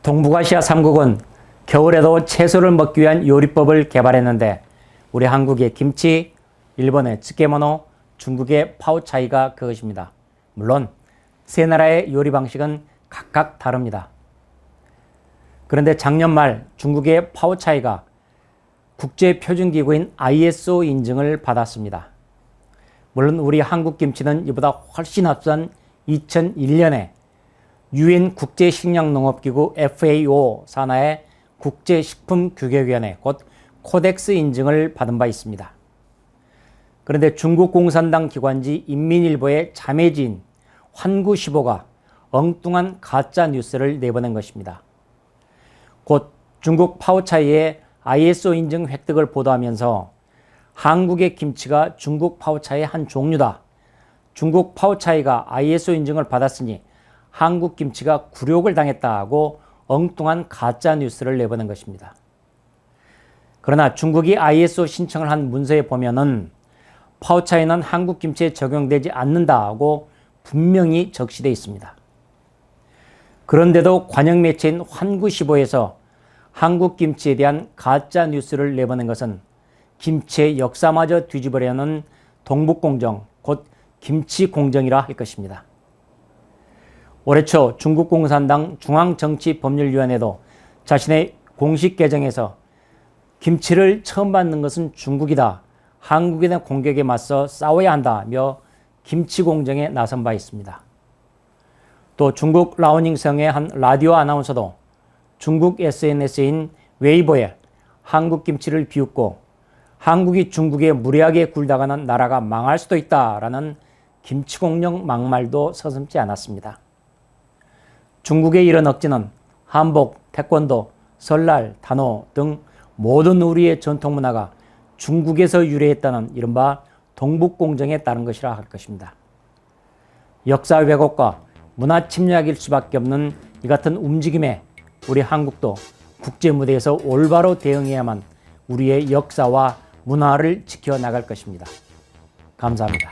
동북아시아 3국은 겨울에도 채소를 먹기 위한 요리법을 개발했는데 우리 한국의 김치, 일본의 츠케모노, 중국의 파오차이가 그것입니다. 물론 세 나라의 요리 방식은 각각 다릅니다. 그런데 작년 말 중국의 파오차이가 국제표준기구인 ISO 인증을 받았습니다. 물론 우리 한국 김치는 이보다 훨씬 앞선 2001년에 UN 국제식량농업기구 FAO 산하의 국제식품규격위원회 곧 코덱스 인증을 받은 바 있습니다. 그런데 중국 공산당 기관지 인민일보의 자매지인 환구시보가 엉뚱한 가짜 뉴스를 내보낸 것입니다. 곧 중국 파오차이의 ISO 인증 획득을 보도하면서 한국의 김치가 중국 파오차이의 한 종류다. 중국 파오차이가 ISO 인증을 받았으니 한국 김치가 굴욕을 당했다고 엉뚱한 가짜 뉴스를 내보낸 것입니다. 그러나 중국이 ISO 신청을 한 문서에 보면은 파오차이는 한국 김치에 적용되지 않는다고 분명히 적시되어 있습니다. 그런데도 관영 매체인 환구시보에서 한국 김치에 대한 가짜 뉴스를 내보낸 것은 김치의 역사마저 뒤집으려는 동북공정, 곧 김치공정이라 할 것입니다. 올해 초 중국 공산당 중앙정치법률위원회도 자신의 공식 계정에서 김치를 처음 받는 것은 중국이다. 한국에 대한 공격에 맞서 싸워야 한다며 김치공정에 나선 바 있습니다. 또 중국 라오닝성의 한 라디오 아나운서도 중국 SNS인 웨이보에 한국 김치를 비웃고 한국이 중국에 무리하게 굴다가는 나라가 망할 수도 있다라는 김치공정 막말도 서슴지 않았습니다. 중국의 이런 억지는 한복, 태권도, 설날, 단오 등 모든 우리의 전통 문화가 중국에서 유래했다는 이른바 동북공정에 따른 것이라 할 것입니다. 역사 왜곡과 문화 침략일 수밖에 없는 이 같은 움직임에 우리 한국도 국제 무대에서 올바로 대응해야만 우리의 역사와 문화를 지켜나갈 것입니다. 감사합니다.